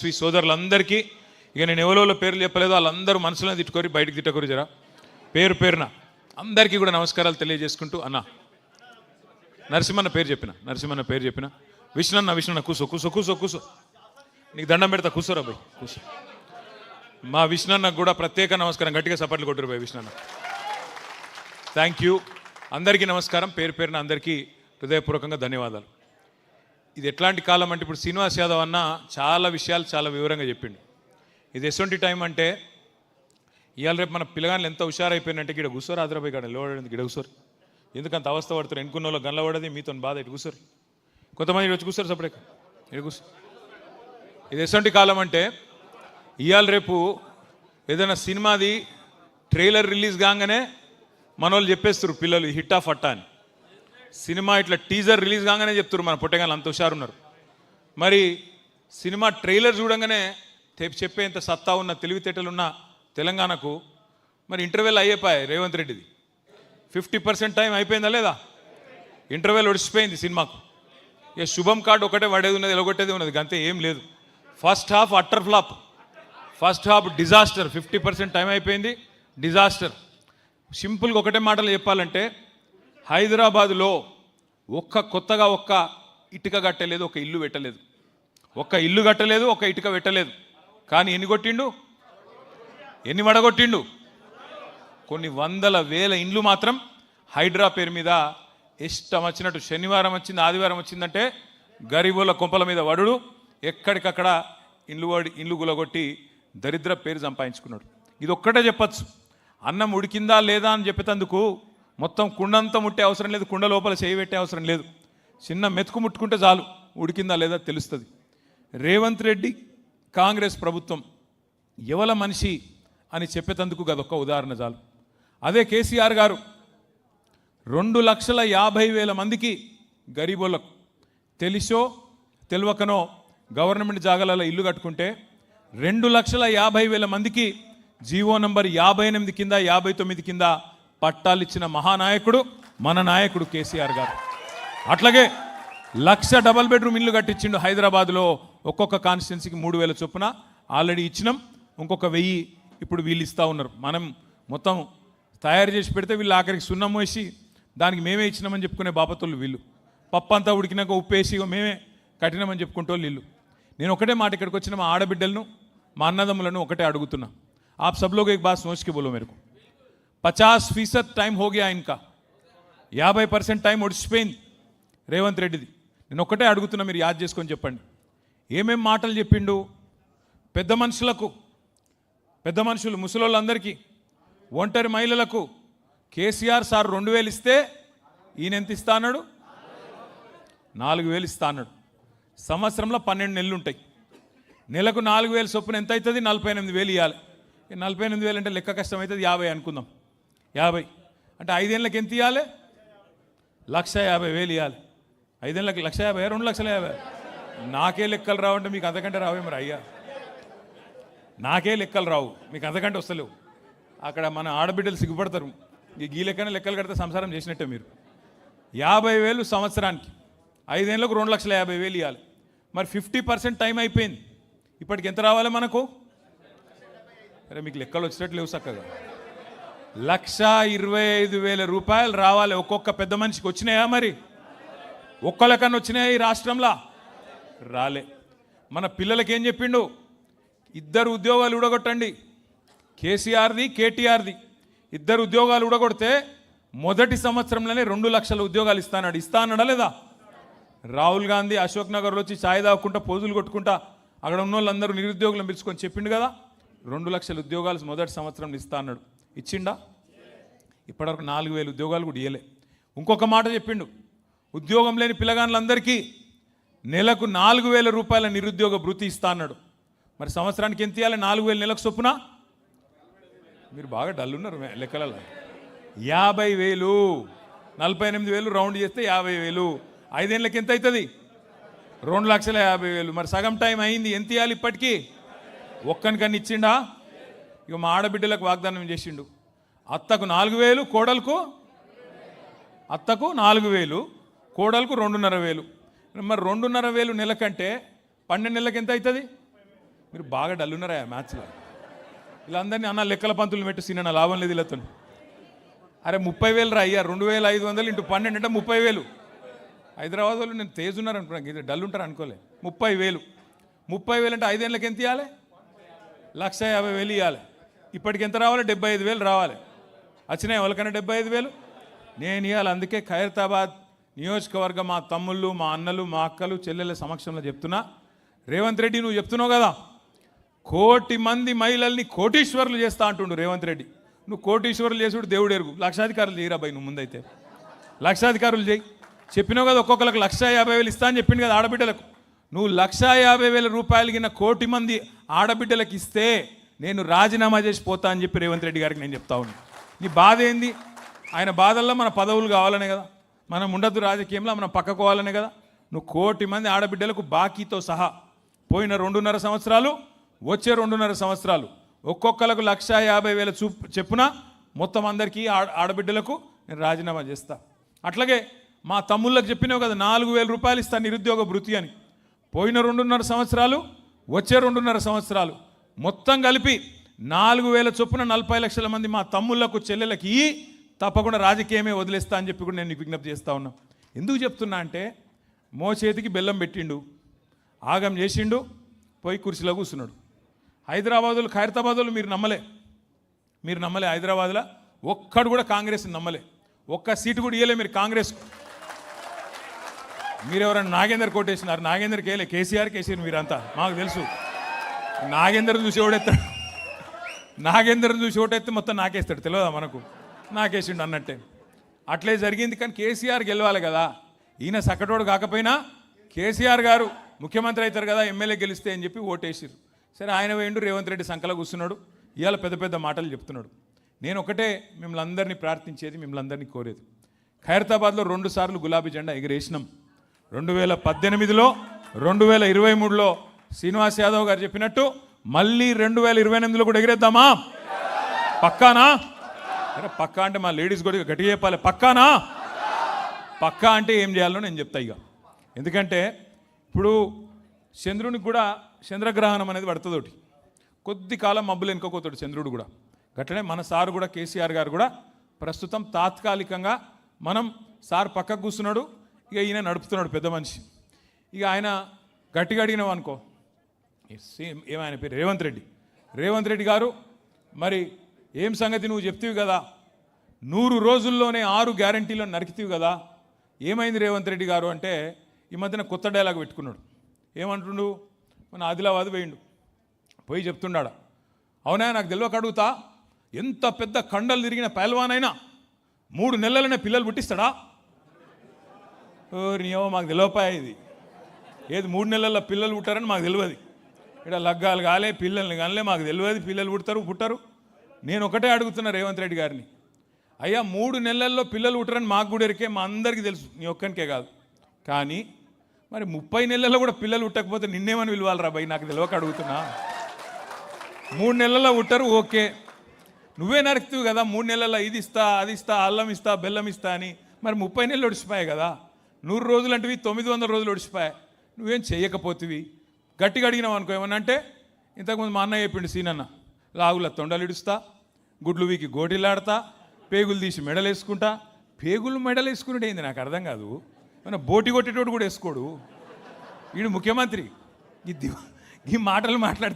శ్రీ సోదరులందరికీ ఇక నేను ఎవరో పేర్లు చెప్పలేదు, వాళ్ళందరూ మనసులో తిట్టుకోరి బయటకు తిట్టకోరు జరా పేరు పేరున అందరికీ కూడా నమస్కారాలు తెలియజేసుకుంటూ అన్న నరసింహన్న పేరు చెప్పిన విష్ణన్న కూసో కూసో కూసో కూసో నీకు దండం పెడతా కూసోరా బాయ్ కూసో. మా విష్ణన్నకు కూడా ప్రత్యేక నమస్కారం, గట్టిగా సపట్లు కొట్టురు బాయ్ విష్ణన్న. థ్యాంక్ యూ అందరికీ నమస్కారం, పేరు పేరున అందరికీ హృదయపూర్వకంగా ధన్యవాదాలు. ఇది ఎట్లాంటి కాలం అంటే ఇప్పుడు శ్రీనివాస్ యాదవ్ అన్న చాలా విషయాలు చాలా వివరంగా చెప్పిండు. ఇది ఎటువంటి టైం అంటే ఇవాళ రేపు మన పిల్లగాళ్ళు ఎంత హుషారైపోయినంటే గిడ కూర్చోరు, ఆదరపోయి కాడ లేవడండి, గిడ కూర్చోరు. ఎందుకంత అవస్థ పడుతారు, ఎన్నుకున్న వాళ్ళు గల్ల పడది, మీతో బాధ ఇటు కూర్చోరు. కొంతమంది వచ్చి కూర్చోరు సపరేట్ ఇటు కూర్చో. ఇది ఎటువంటి కాలం అంటే ఇవాళ రేపు ఏదైనా సినిమాది ట్రైలర్ రిలీజ్ కాగానే మన వాళ్ళు చెప్పేస్తారు పిల్లలు హిట్ ఆఫ్ అట్టా అని. సినిమా ఇట్లా టీజర్ రిలీజ్ కాగానే చెప్తారు మన పొట్టగాళ్ళు అంత హుషారున్నారు. మరి సినిమా ట్రైలర్ చూడంగానే చెప్పేంత సత్తా ఉన్న తెలివితేటలున్న తెలంగాణకు మరి ఇంటర్వెల్ అయిపోయాయి రేవంత్ రెడ్డిది. 50% టైం అయిపోయిందా లేదా? ఇంటర్వెల్ ఒడిచిపోయింది సినిమాకు. ఇక శుభం కార్డు ఒకటే పడేది ఉన్నది, ఎలగొట్టేది ఉన్నది, అంతే ఏం లేదు. First half utter flop, first half disaster. 50% time అయిపోయింది, డిజాస్టర్. సింపుల్గా ఒకటే మాటలు చెప్పాలంటే హైదరాబాదులో కొత్తగా ఒక్క ఇటుక కట్టలేదు, ఒక ఇల్లు పెట్టలేదు, ఒక్క ఇల్లు కట్టలేదు, ఒక ఇటుక పెట్టలేదు. కానీ ఎన్ని కొట్టిండు, ఎన్ని వడగొట్టిండు? కొన్ని వందల వేల ఇండ్లు మాత్రం హైడ్రా పేరు మీద ఇష్టం వచ్చినట్టు శనివారం వచ్చింది ఆదివారం వచ్చిందంటే గరీబుల కొంపల మీద వడుడు, ఎక్కడికక్కడ ఇండ్లు గులగొట్టి దరిద్ర పేరు సంపాదించుకున్నాడు. ఇది ఒక్కటే చెప్పచ్చు, అన్నం ఉడికిందా లేదా అని చెప్పేందుకు మొత్తం కుండంతా ముట్టే అవసరం లేదు, కుండ లోపల చేయి పెట్టే అవసరం లేదు. చిన్న మెతుకు ముట్టుకుంటే చాలు ఉడికిందా లేదా తెలుస్తుంది. రేవంత్ రెడ్డి కాంగ్రెస్ ప్రభుత్వం ఎవల మనిషి అని చెప్పేందుకు అదొక్క ఉదాహరణ చాలు. అదే కేసీఆర్ గారు 2,50,000 మందికి గరీబోళ్ళకు తెలిసో తెలియకనో గవర్నమెంట్ జాగాలలో ఇల్లు కట్టుకుంటే 2,50,000 మందికి జీవో నంబర్ 58 కింద 59 కింద పట్టాలు ఇచ్చిన మహానాయకుడు మన నాయకుడు కేసీఆర్ గారు. అట్లాగే 1,00,000 డబల్ బెడ్రూమ్ ఇల్లు కట్టించిండు హైదరాబాద్లో. ఒక్కొక్క కాన్స్టిట్యున్సీకి 3,000 చొప్పున ఆల్రెడీ ఇచ్చినాం, ఇంకొక 1,000 ఇప్పుడు వీళ్ళు ఇస్తూ ఉన్నారు. మనం మొత్తం తయారు చేసి పెడితే వీళ్ళు ఆఖరికి సున్నం వేసి దానికి మేమే ఇచ్చినామని చెప్పుకునే బాపతోళ్ళు వీళ్ళు. పప్పు అంతా ఉడికినాక ఉప్పేసి మేమే కట్టినామని చెప్పుకుంటూ వీళ్ళు. నేను ఒకటే మాట ఇక్కడికి వచ్చిన మా ఆడబిడ్డలను మా అన్నదమ్ములను ఒకటే అడుగుతున్నా, आप सब लोग एक बात सोच के बोलो मेरे को, 50% टाइम हो गया इनका, 50% టైం ఒడిచిపోయింది రేవంత్ రెడ్డిది. నేను ఒక్కటే అడుగుతున్నా, మీరు యాద్ చేసుకొని చెప్పండి ఏమేం మాటలు చెప్పిండు. పెద్ద మనుషులు ముసలోళ్ళందరికీ, ఒంటరి మహిళలకు కేసీఆర్ సార్ 2,000 ఇస్తే ఈయన ఎంత ఇస్తా అన్నాడు? 4,000 ఇస్తా అన్నాడు. సంవత్సరంలో 12 నెలలు ఉంటాయి, నెలకు 4,000 చొప్పున ఎంత అవుతుంది? 48,000 ఇవ్వాలి. 48,000 అంటే లెక్క కష్టం అవుతుంది, 50 అనుకుందాం. 50 అంటే 5 ఏళ్ళకి ఎంత ఇవ్వాలి? 1,50,000 ఇవ్వాలి. 5 ఏళ్ళకి 1,50,000, 2,50,000. నాకే లెక్కలు రావు అంటే మీకు అంతకంటే రావే మరి అయ్యా, నాకే లెక్కలు రావు, మీకు అంతకంటే వస్తలేవు. అక్కడ మన ఆడబిడ్డలు సిగ్గుపడతారు, ఈ లెక్కనే లెక్కలు కడితే సంసారం చేసినట్టే మీరు. 50,000 సంవత్సరానికి, 5 ఏళ్ళకు 2,50,000 ఇవ్వాలి. మరి 50% టైం అయిపోయింది, ఇప్పటికి ఎంత రావాలి మనకు? అరే మీకు లెక్కలు వచ్చినట్టు లేవు చక్కగా. 1,25,000 రూపాయలు రావాలి ఒక్కొక్క పెద్ద మనిషికి. వచ్చినాయా మరి? ఒక్క లెక్కన వచ్చినాయా ఈ రాష్ట్రంలో? రాలే. మన పిల్లలకి ఏం చెప్పిండు? 2 ఉద్యోగాలు ఊడగొట్టండి, కేసీఆర్ది కేటీఆర్ది 2 ఉద్యోగాలు ఊడగొడితే మొదటి సంవత్సరంలోనే 2 లక్షల ఉద్యోగాలు ఇస్తా అన్నాడా లేదా? రాహుల్ గాంధీ అశోక్ నగర్లో వచ్చి ఛాయ్ తాగుకుంటా పోజులు కొట్టుకుంటా అక్కడ ఉన్న వాళ్ళందరూ నిరుద్యోగులను పిలుచుకొని చెప్పిండు కదా 2 లక్షల ఉద్యోగాలు మొదటి సంవత్సరం ఇస్తా అన్నాడు. ఇచ్చిండా? ఇప్పటివరకు 4,000 ఉద్యోగాలు కూడా ఇవ్వలే. ఇంకొక మాట చెప్పిండు, ఉద్యోగం లేని పిల్లగాళ్ళందరికీ నెలకు 4,000 రూపాయల నిరుద్యోగ భృతి ఇస్తా అన్నాడు. మరి సంవత్సరానికి ఎంత ఇవ్వాలి? 4,000 నెలకు చొప్పున. మీరు బాగా డల్ ఉన్నారు లెక్కలలో. 50,000, 48,000 రౌండ్ చేస్తే 50,000, 5 ఏళ్ళకి ఎంత అవుతుంది? 2,50,000. మరి సగం టైం అయింది, ఎంత ఇవ్వాలి ఇప్పటికీ? ఒక్కనికన్నా ఇచ్చిండా? ఇక మా ఆడబిడ్డలకు వాగ్దానం చేసిండు, అత్తకు 4,000, కోడలకు 4,000, కోడలకు 2,500. మరి 2,500 నెలకంటే 12 నెలలకు ఎంత అవుతుంది? మీరు బాగా డల్లున్నారా మ్యాథ్స్లో? వీళ్ళందరినీ అన్న లెక్కల పంతులు పెట్టి సీన లాభం లేదు వీళ్ళతో. అరే 30,000 రా అయ్యా, 2,500 ఇంటూ 12 అంటే 30,000. హైదరాబాద్ వాళ్ళు నేను తేజ్ ఉన్నారు అనుకున్నాను, ఇది డల్ ఉంటారు అనుకోలే. 30,000 అంటే 5 ఏళ్ళకి ఎంత ఇవ్వాలి? 1,50,000 ఇవ్వాలి. ఇప్పటికి ఎంత రావాలి? 75,000 రావాలి. వచ్చినాయి ఎవరికైనా 75,000? నేను ఇవ్వాలి. అందుకే ఖైరతాబాద్ నియోజకవర్గం మా తమ్ముళ్ళు, మా అన్నలు, మా అక్కలు, చెల్లెళ్ళ సమక్షంలో చెప్తున్నా, రేవంత్ రెడ్డి నువ్వు చెప్తున్నావు కదా 1 కోటి మంది మహిళల్ని కోటీశ్వరులు చేస్తా అంటుండు రేవంత్ రెడ్డి. నువ్వు కోటీశ్వరులు చేసుడు దేవుడు ఎరుగు. లక్షాధికారులు చేయరా భయ్, నువ్వు ముందైతే లక్షాధికారులు చేయి. చెప్పినావు కదా ఒక్కొక్కరికి 1,50,000 ఇస్తా అని చెప్పింది కదా ఆడబిడ్డలకు. నువ్వు 1,50,000 రూపాయలు కింద 1 కోటి మంది ఆడబిడ్డలకు ఇస్తే నేను రాజీనామా చేసి పోతా అని చెప్పి రేవంత్ రెడ్డి గారికి నేను చెప్తా ఉన్నాను. నీ బాధ ఏంది? ఆయన బాధల్లో మన పదవులు కావాలనే కదా, మనం ఉండద్దు రాజకీయంలో, మనం పక్కకోవాలనే కదా. నువ్వు 1 కోటి మంది ఆడబిడ్డలకు బాకీతో సహా పోయిన 2.5 సంవత్సరాలు, వచ్చే 2.5 సంవత్సరాలు ఒక్కొక్కలకు 1,50,000 చెప్పున మొత్తం అందరికీ ఆడబిడ్డలకు నేను రాజీనామా చేస్తా. అట్లాగే మా తమ్ముళ్ళకి చెప్పినావు కదా 4,000 రూపాయలు ఇస్తా నిరుద్యోగ భృతి అని. పోయిన 2.5 సంవత్సరాలు, వచ్చే 2.5 సంవత్సరాలు మొత్తం కలిపి 4,000 చొప్పున 40 లక్షల మంది మా తమ్ముళ్లకు, చెల్లెలకి తప్పకుండా రాజకీయమే వదిలేస్తా అని చెప్పి కూడా నేను నీకు విజ్ఞప్తి చేస్తా ఉన్నా. ఎందుకు చెప్తున్నా అంటే మోచేతికి బెల్లం పెట్టిండు, ఆగం చేసిండు, పోయి కుర్చీలో కూర్చున్నాడు. హైదరాబాదులు, ఖైరతాబాదులు మీరు నమ్మలే. హైదరాబాద్లో ఒక్కడు కూడా కాంగ్రెస్ని నమ్మలే. ఒక్క సీటు కూడా ఇవ్వలే మీరు కాంగ్రెస్. మీరు ఎవరైనా నాగేందర్ కోటేసినారు? నాగేందర్కి వేయలే, కేసీఆర్కి వేసారు మీరంతా, మాకు తెలుసు. నాగేందర్ని చూసి ఓడెత్తాడు, నాగేందర్ని చూసి ఓటెత్తే మొత్తం నాకేస్తాడు, తెలియదా మనకు? నాకేసిండు అన్నట్టే. అట్లే జరిగింది. కానీ కేసీఆర్ గెలవాలి కదా. ఈయన సక్కటోడు కాకపోయినా కేసీఆర్ గారు ముఖ్యమంత్రి అవుతారు కదా, ఎమ్మెల్యే గెలిస్తే అని చెప్పి ఓటేసిరు. సరే ఆయన వేయండు, రేవంత్ రెడ్డి సంకల కూర్చున్నాడు, ఇవాళ పెద్ద పెద్ద మాటలు చెప్తున్నాడు. నేను ఒకటే మిమ్మల్ని అందరినీ ప్రార్థించేది, మిమ్మల్ని అందరినీ కోరేది, ఖైరతాబాద్లో 2 సార్లు గులాబీ జెండా ఎగిరేసినాం. 2018లో, 2023లో శ్రీనివాస్ యాదవ్ గారు చెప్పినట్టు మళ్ళీ 2028లో కూడా ఎగిరేద్దామా? పక్కానా? అరే పక్కా అంటే మా లేడీస్ కూడా గట్టిగా చెప్పాలి. పక్కానా? పక్కా అంటే ఏం చేయాలో నేను చెప్తా ఇక. ఎందుకంటే ఇప్పుడు చంద్రునికి కూడా చంద్రగ్రహణం అనేది పడుతుంది ఒకటి, కొద్ది కాలం మబ్బులు వెనుకపోతాడు చంద్రుడు కూడా. గట్లనే మన సార్ కూడా, కేసీఆర్ గారు కూడా ప్రస్తుతం తాత్కాలికంగా మనం సార్ పక్కకు కూర్చున్నాడు, ఇక ఈయన నడుపుతున్నాడు పెద్ద మనిషి. ఇక ఆయన గట్టిగా అడిగినావు అనుకో, ఏమైనా పేరు రేవంత్ రెడ్డి గారు, మరి ఏం సంగతి నువ్వు చెప్తీవి కదా, 100 రోజుల్లోనే 6 గ్యారంటీలను నరికితీవి కదా, ఏమైంది రేవంత్ రెడ్డి గారు అంటే ఈ మధ్యన కొత్త డైలాగ్ పెట్టుకున్నాడు. ఏమంటుండు? మన ఆదిలాబాద్ పోయి చెప్తున్నాడా, అవునా నాకు తెలియక అడుగుతా, ఎంత పెద్ద కండలు తిరిగిన పైల్వానైనా 3 నెలలనే పిల్లలు పుట్టిస్తాడా? నీయో మాకు తెలియపాయ ఇది, ఏది 3 నెలల్లో పిల్లలు పుట్టారని మాకు తెలియదు. ఇక్కడ లగ్గాలు కాలే, పిల్లల్ని కాలే, మాకు తెలియదు పిల్లలు పుట్టరు. నేను ఒకటే అడుగుతున్నా రేవంత్ రెడ్డి గారిని, అయ్యా 3 నెలల్లో పిల్లలు పుట్టరని మాకు కూడా ఎరికే, మా అందరికీ తెలుసు, నీ ఒక్కనికే కాదు. కానీ మరి 30 నెలల్లో కూడా పిల్లలు పుట్టకపోతే నిన్నేమని పిలవాలరా భయ్, నాకు తెలియక అడుగుతున్నా. 3 నెలల్లో పుట్టరు ఓకే, నువ్వే నరుకుతావు కదా 3 నెలల్లో ఇది ఇస్తా, అది ఇస్తా, అల్లం ఇస్తా, బెల్లం ఇస్తా అని. మరి 30 నెలలు ఒడిచిపోయాయి కదా, 100 రోజులు అంటేవి 900 రోజులు ఒడిచిపోయాయి, నువ్వేం చెయ్యకపోతివి. గట్టిగా అడిగినావు అనుకో ఏమన్నా అంటే, ఇంతకుముందు మా అన్నయ్య చెప్పిండు సీనన్న, లాగుల తొండలు ఇడుస్తా, గుడ్లు వీకి గోటిలాడతా, పేగులు తీసి మెడలు వేసుకుంటా. పేగులు మెడలు వేసుకునేది ఏంది నాకు అర్థం కాదు. మన బోటి కొట్టేటోడు కూడా వేసుకోడు, వీడు ముఖ్యమంత్రి. ఈ మాటలు మాట్లాడితే